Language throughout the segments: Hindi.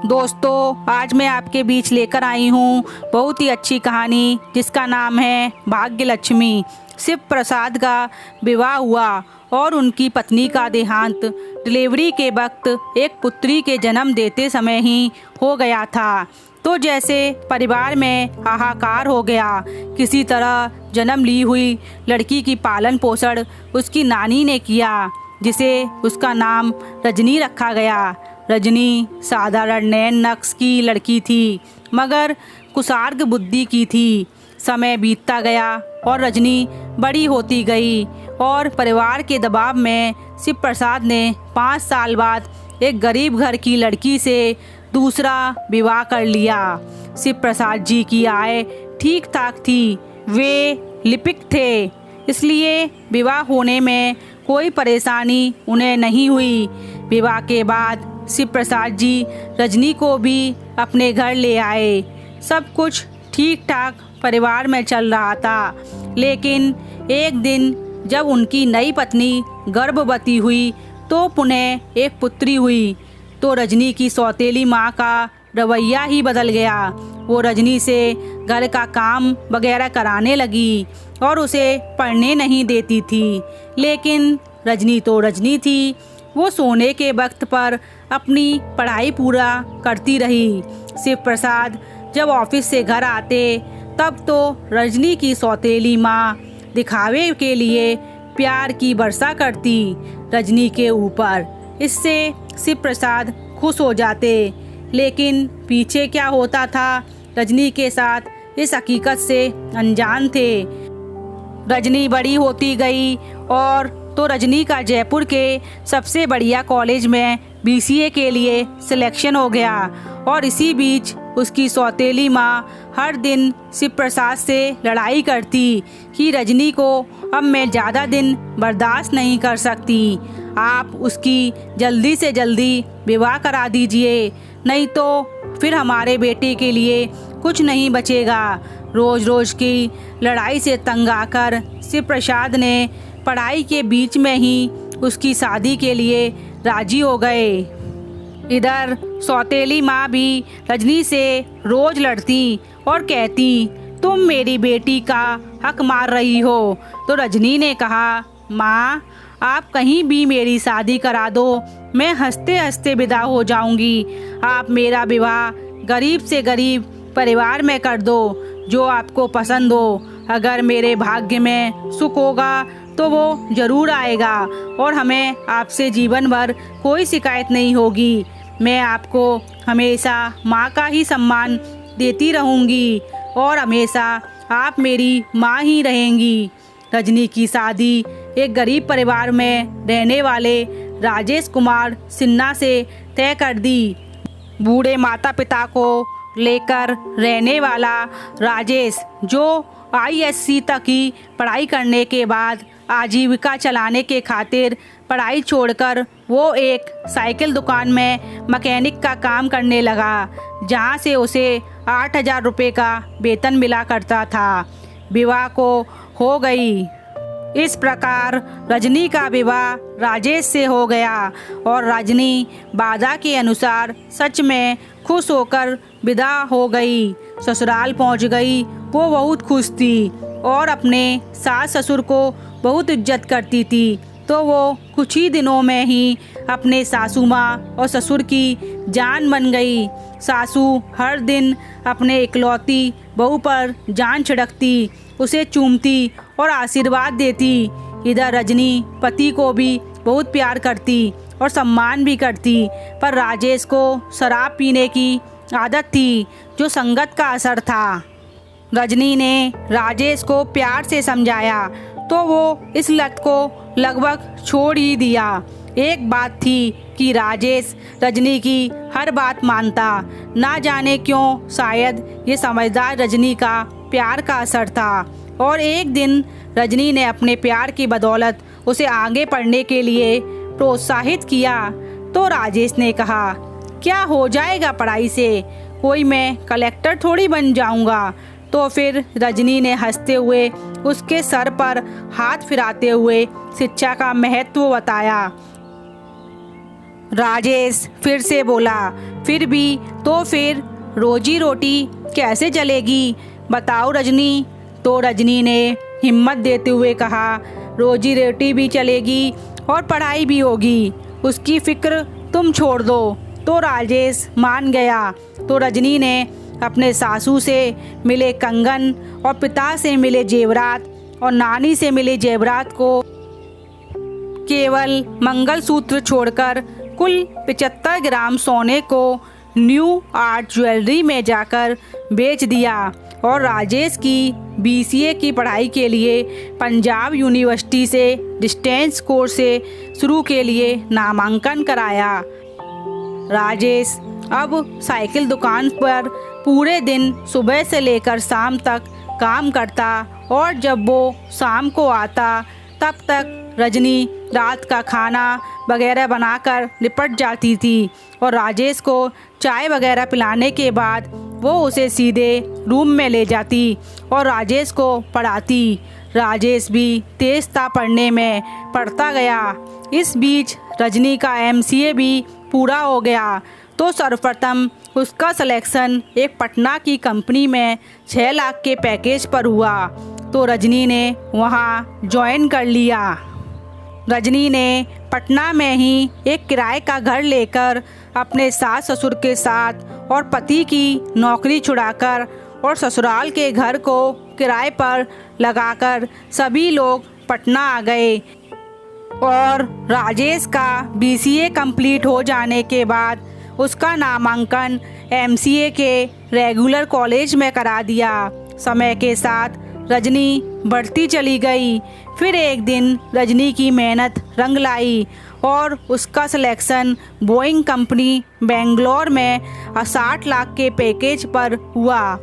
दोस्तों, आज मैं आपके बीच लेकर आई हूँ बहुत ही अच्छी कहानी जिसका नाम है भाग्य लक्ष्मी। शिव प्रसाद का विवाह हुआ और उनकी पत्नी का देहांत डिलीवरी के वक्त एक पुत्री के जन्म देते समय ही हो गया था। तो जैसे परिवार में हाहाकार हो गया। किसी तरह जन्म ली हुई लड़की की पालन पोषण उसकी नानी ने किया, जिसे उसका नाम रजनी रखा गया। रजनी साधारण नैन नक्श की लड़की थी, मगर कुसार्ग बुद्धि की थी। समय बीतता गया और रजनी बड़ी होती गई और परिवार के दबाव में शिव प्रसाद ने 5 साल बाद एक गरीब घर की लड़की से दूसरा विवाह कर लिया। शिव प्रसाद जी की आय ठीक ठाक थी, वे लिपिक थे, इसलिए विवाह होने में कोई परेशानी उन्हें नहीं हुई। विवाह के बाद शिव प्रसाद जी रजनी को भी अपने घर ले आए। सब कुछ ठीक ठाक परिवार में चल रहा था, लेकिन एक दिन जब उनकी नई पत्नी गर्भवती हुई तो पुनः एक पुत्री हुई, तो रजनी की सौतेली माँ का रवैया ही बदल गया। वो रजनी से घर का काम वगैरह कराने लगी और उसे पढ़ने नहीं देती थी। लेकिन रजनी तो रजनी थी, वो सोने के वक्त पर अपनी पढ़ाई पूरा करती रही। शिव प्रसाद जब ऑफिस से घर आते तब तो रजनी की सौतेली माँ दिखावे के लिए प्यार की वर्षा करती रजनी के ऊपर। इससे शिव प्रसाद खुश हो जाते, लेकिन पीछे क्या होता था रजनी के साथ इस हकीकत से अनजान थे। रजनी बड़ी होती गई और तो रजनी का जयपुर के सबसे बढ़िया कॉलेज में बीसीए के लिए सिलेक्शन हो गया। और इसी बीच उसकी सौतेली माँ हर दिन शिव प्रसाद से लड़ाई करती कि रजनी को अब मैं ज़्यादा दिन बर्दाश्त नहीं कर सकती, आप उसकी जल्दी से जल्दी विवाह करा दीजिए, नहीं तो फिर हमारे बेटे के लिए कुछ नहीं बचेगा। रोज़ रोज़ की लड़ाई से तंग आकर शिव प्रसाद ने पढ़ाई के बीच में ही उसकी शादी के लिए राजी हो गए। इधर सौतेली माँ भी रजनी से रोज लड़ती और कहती, तुम मेरी बेटी का हक मार रही हो। तो रजनी ने कहा, माँ आप कहीं भी मेरी शादी करा दो, मैं हंसते हंसते विदा हो जाऊंगी। आप मेरा विवाह गरीब से गरीब परिवार में कर दो, जो आपको पसंद हो। अगर मेरे भाग्य में सुख होगा तो वो ज़रूर आएगा और हमें आपसे जीवन भर कोई शिकायत नहीं होगी। मैं आपको हमेशा माँ का ही सम्मान देती रहूँगी और हमेशा आप मेरी माँ ही रहेंगी। रजनी की शादी एक गरीब परिवार में रहने वाले राजेश कुमार सिन्हा से तय कर दी। बूढ़े माता पिता को लेकर रहने वाला राजेश, जो आईएससी तक की पढ़ाई करने के बाद आजीविका चलाने के खातिर पढ़ाई छोड़कर वो एक साइकिल दुकान में मैकेनिक का काम करने लगा, जहां से उसे 8,000 रुपये का वेतन मिला करता था। विवाह को हो गई। इस प्रकार रजनी का विवाह राजेश से हो गया और रजनी वादा के अनुसार सच में खुश होकर विदा हो गई। ससुराल पहुंच गई। वो बहुत खुश थी और अपने सास ससुर को बहुत इज्जत करती थी। तो वो कुछ ही दिनों में ही अपने सासू माँ और ससुर की जान बन गई। सासू हर दिन अपने इकलौती बहू पर जान छिड़कती, उसे चूमती और आशीर्वाद देती। इधर रजनी पति को भी बहुत प्यार करती और सम्मान भी करती, पर राजेश को शराब पीने की आदत थी, जो संगत का असर था। रजनी ने राजेश को प्यार से समझाया तो वो इस लत को लगभग छोड़ ही दिया। एक बात थी कि राजेश रजनी की हर बात मानता। ना जाने क्यों, शायद ये समझदार रजनी का प्यार का असर था। और एक दिन रजनी ने अपने प्यार की बदौलत उसे आगे पढ़ने के लिए प्रोत्साहित किया। तो राजेश ने कहा, क्या हो जाएगा पढ़ाई से, कोई मैं कलेक्टर थोड़ी बन जाऊंगा। तो फिर रजनी ने हंसते हुए उसके सर पर हाथ फिराते हुए शिक्षा का महत्व बताया। राजेश फिर से बोला, फिर भी तो फिर रोजी रोटी कैसे चलेगी, बताओ रजनी। तो रजनी ने हिम्मत देते हुए कहा, रोजी रोटी भी चलेगी और पढ़ाई भी होगी, उसकी फिक्र तुम छोड़ दो। तो राजेश मान गया। तो रजनी ने अपने सासू से मिले कंगन और पिता से मिले जेवरात और नानी से मिले जेवरात को केवल मंगलसूत्र छोड़कर कुल 75 ग्राम सोने को न्यू आर्ट ज्वेलरी में जाकर बेच दिया और राजेश की BCA की पढ़ाई के लिए पंजाब यूनिवर्सिटी से डिस्टेंस कोर्स से शुरू के लिए नामांकन कराया। राजेश अब साइकिल दुकान पर पूरे दिन सुबह से लेकर शाम तक काम करता और जब वो शाम को आता तब तक रजनी रात का खाना वगैरह बनाकर निपट जाती थी और राजेश को चाय वगैरह पिलाने के बाद वो उसे सीधे रूम में ले जाती और राजेश को पढ़ाती। राजेश भी तेज था पढ़ने में, पढ़ता गया। इस बीच रजनी का MCA भी पूरा हो गया तो सर्वप्रथम उसका सिलेक्शन एक पटना की कंपनी में 6 लाख के पैकेज पर हुआ तो रजनी ने वहाँ ज्वाइन कर लिया। रजनी ने पटना में ही एक किराए का घर लेकर अपने सास ससुर के साथ और पति की नौकरी छुड़ाकर और ससुराल के घर को किराए पर लगाकर सभी लोग पटना आ गए। और राजेश का BCA कंप्लीट हो जाने के बाद उसका नामांकन MCA के रेगुलर कॉलेज में करा दिया। समय के साथ रजनी बढ़ती चली गई। फिर एक दिन रजनी की मेहनत रंग लाई और उसका सिलेक्शन बोइंग कंपनी बेंगलोर में 60 लाख के पैकेज पर हुआ।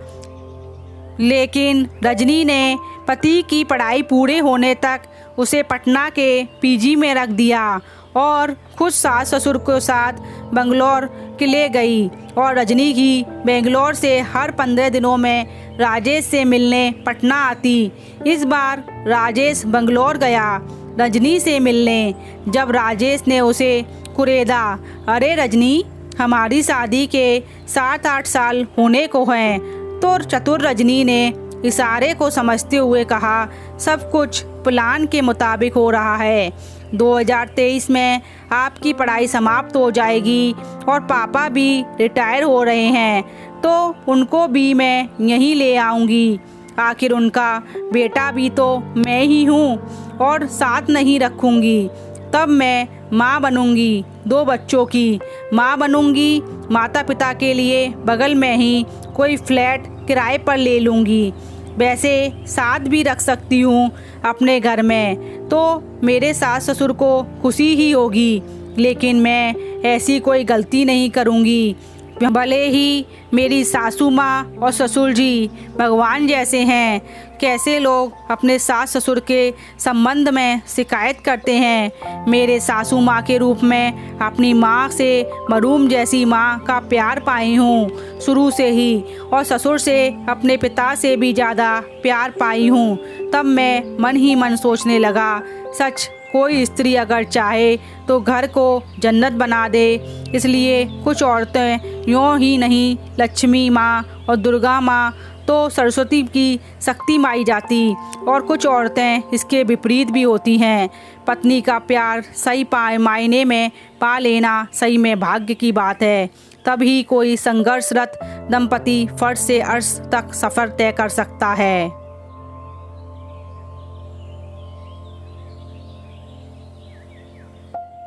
लेकिन रजनी ने पति की पढ़ाई पूरे होने तक उसे पटना के PG में रख दिया और खुद सास ससुर के साथ बेंगलोर के ले गई। और रजनी की बेंगलोर से हर 15 दिनों में राजेश से मिलने पटना आती। इस बार राजेश बेंगलोर गया रजनी से मिलने। जब राजेश ने उसे कुरेदा, अरे रजनी, हमारी शादी के 7-8 साल होने को हैं। तो चतुर रजनी ने इशारे को समझते हुए कहा, सब कुछ प्लान के मुताबिक हो रहा है। 2023 में आपकी पढ़ाई समाप्त हो जाएगी और पापा भी रिटायर हो रहे हैं तो उनको भी मैं यहीं ले आऊँगी। आखिर उनका बेटा भी तो मैं ही हूँ और साथ नहीं रखूँगी। तब मैं माँ बनूँगी, 2 बच्चों की माँ बनूँगी। माता पिता के लिए बगल में ही कोई फ्लैट किराए पर ले लूँगी। वैसे साथ भी रख सकती हूँ अपने घर में, तो मेरे सास ससुर को खुशी ही होगी। लेकिन मैं ऐसी कोई गलती नहीं करूँगी। भले ही मेरी सासू माँ और ससुर जी भगवान जैसे हैं, कैसे लोग अपने सास ससुर के संबंध में शिकायत करते हैं। मेरे सासू माँ के रूप में अपनी माँ से मरूम जैसी माँ का प्यार पाई हूँ शुरू से ही, और ससुर से अपने पिता से भी ज़्यादा प्यार पाई हूँ। तब मैं मन ही मन सोचने लगा, सच कोई स्त्री अगर चाहे तो घर को जन्नत बना दे। इसलिए कुछ औरतें यूँ ही नहीं, लक्ष्मी माँ और दुर्गा माँ तो सरस्वती की शक्ति माई जाती, और कुछ औरतें इसके विपरीत भी होती हैं। पत्नी का प्यार सही मायने में पा लेना सही में भाग्य की बात है। तभी कोई संघर्षरत दंपति फर्श से अर्श तक सफ़र तय कर सकता है।